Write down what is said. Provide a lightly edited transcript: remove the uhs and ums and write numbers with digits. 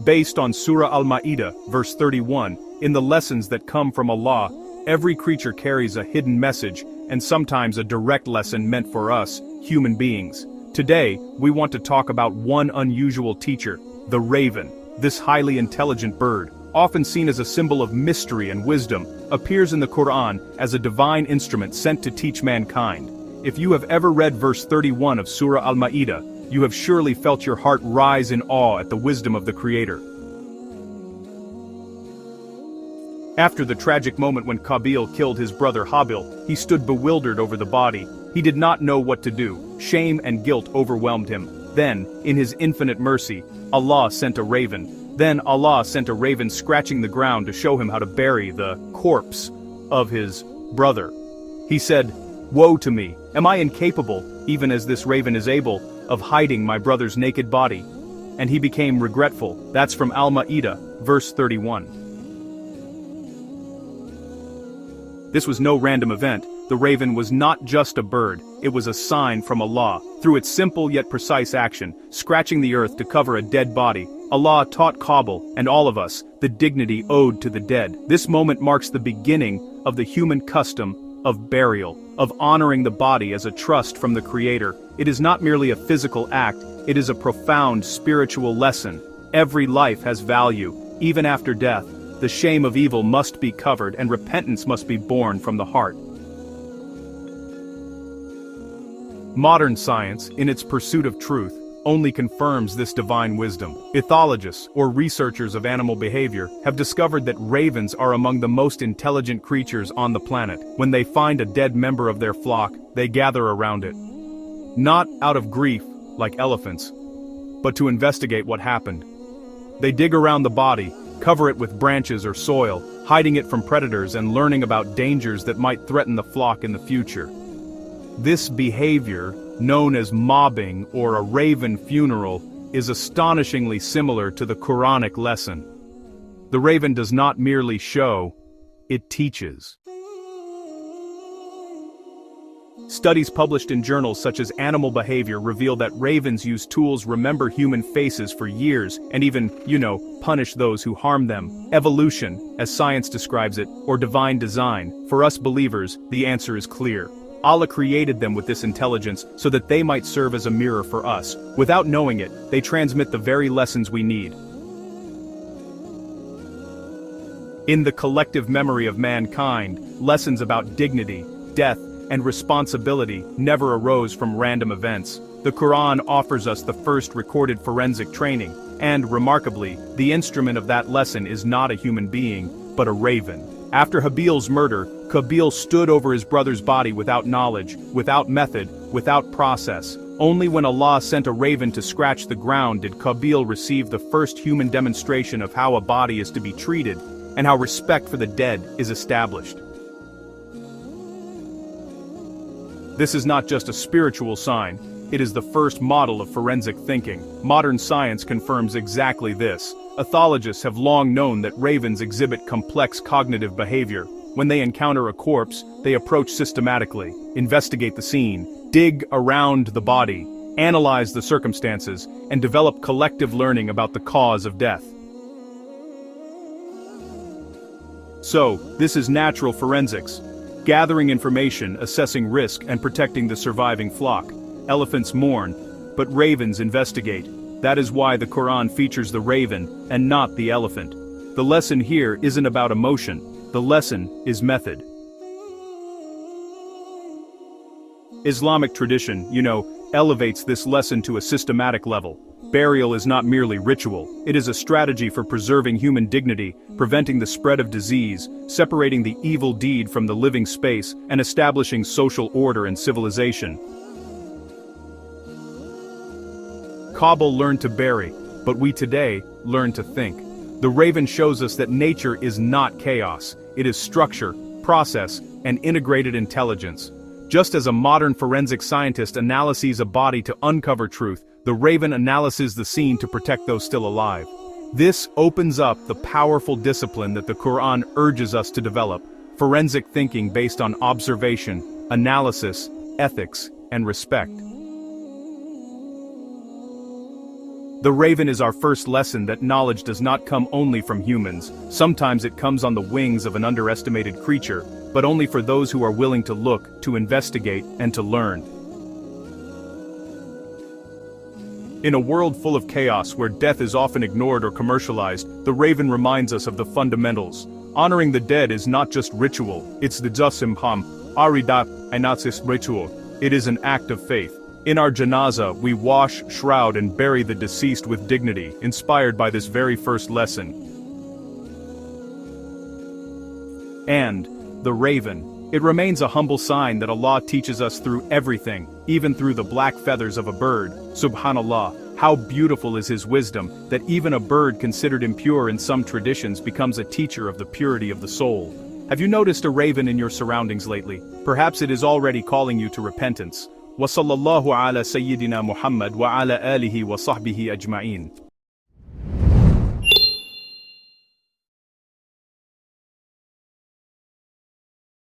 Based on Surah Al-Ma'ida, verse 31, in the lessons that come from Allah, every creature carries a hidden message, and sometimes a direct lesson meant for us, human beings. Today, we want to talk about one unusual teacher, the raven. This highly intelligent bird, often seen as a symbol of mystery and wisdom, appears in the Quran as a divine instrument sent to teach mankind. If you have ever read verse 31 of Surah Al-Ma'ida, you have surely felt your heart rise in awe at the wisdom of the Creator. After the tragic moment when Qabil killed his brother Qabil, he stood bewildered over the body. He did not know what to do. Shame and guilt overwhelmed him. Then, in his infinite mercy, Allah sent a raven. Then Allah sent a raven scratching the ground to show him how to bury the corpse of his brother. He said, "Woe to me! Am I incapable, even as this raven is able, of hiding my brother's naked body?" And he became regretful. That's from Al-Ma'ida, verse 31. This was no random event. The raven was not just a bird, it was a sign from Allah. Through its simple yet precise action, scratching the earth to cover a dead body, Allah taught Qabil, and all of us, the dignity owed to the dead. This moment marks the beginning of the human custom of burial, of honoring the body as a trust from the Creator. It is not merely a physical act, it is a profound spiritual lesson. Every life has value, even after death. The shame of evil must be covered and repentance must be born from the heart. Modern science, in its pursuit of truth, only confirms this divine wisdom. Ethologists, or researchers of animal behavior, have discovered that ravens are among the most intelligent creatures on the planet. When they find a dead member of their flock, they gather around it. Not out of grief, like elephants, but to investigate what happened. They dig around the body, cover it with branches or soil, hiding it from predators and learning about dangers that might threaten the flock in the future. This behavior, known as mobbing or a raven funeral, is astonishingly similar to the Qur'anic lesson. The raven does not merely show, it teaches. Studies published in journals such as Animal Behavior reveal that ravens use tools remember human faces for years and even, punish those who harm them. Evolution, as science describes it, or divine design, for us believers, the answer is clear. Allah created them with this intelligence so that they might serve as a mirror for us. Without knowing it, they transmit the very lessons we need. In the collective memory of mankind, lessons about dignity, death, and responsibility never arose from random events. The Quran offers us the first recorded forensic training, and, remarkably, the instrument of that lesson is not a human being, but a raven. After Qabil's murder, Qabil stood over his brother's body without knowledge, without method, without process. Only when Allah sent a raven to scratch the ground did Qabil receive the first human demonstration of how a body is to be treated, and how respect for the dead is established. This is not just a spiritual sign, it is the first model of forensic thinking. Modern science confirms exactly this. Ethologists have long known that ravens exhibit complex cognitive behavior. When they encounter a corpse, they approach systematically, investigate the scene, dig around the body, analyze the circumstances, and develop collective learning about the cause of death. So, this is natural forensics. Gathering information, assessing risk, and protecting the surviving flock. Elephants mourn, but ravens investigate. That is why the Quran features the raven, and not the elephant. The lesson here isn't about emotion, the lesson is method. Islamic tradition, elevates this lesson to a systematic level. Burial is not merely ritual, it is a strategy for preserving human dignity, preventing the spread of disease, separating the evil deed from the living space, and establishing social order and civilization. Qabil learned to bury, but we today learn to think. The raven shows us that nature is not chaos, it is structure, process, and integrated intelligence. Just as a modern forensic scientist analyses a body to uncover truth, the raven analyzes the scene to protect those still alive. This opens up the powerful discipline that the Quran urges us to develop, forensic thinking based on observation, analysis, ethics, and respect. The raven is our first lesson that knowledge does not come only from humans. Sometimes it comes on the wings of an underestimated creature, but only for those who are willing to look, to investigate, and to learn. In a world full of chaos where death is often ignored or commercialized, the raven reminds us of the fundamentals. Honoring the dead is not just ritual, it's the jasimham, aridat, inatis ritual. It is an act of faith. In our janazah, we wash, shroud, and bury the deceased with dignity, inspired by this very first lesson. And the raven. It remains a humble sign that Allah teaches us through everything, even through the black feathers of a bird. Subhanallah, how beautiful is His wisdom, that even a bird considered impure in some traditions becomes a teacher of the purity of the soul. Have you noticed a raven in your surroundings lately? Perhaps it is already calling you to repentance. وصلى الله على سيدنا محمد وعلى آله وصحبه أجمعين.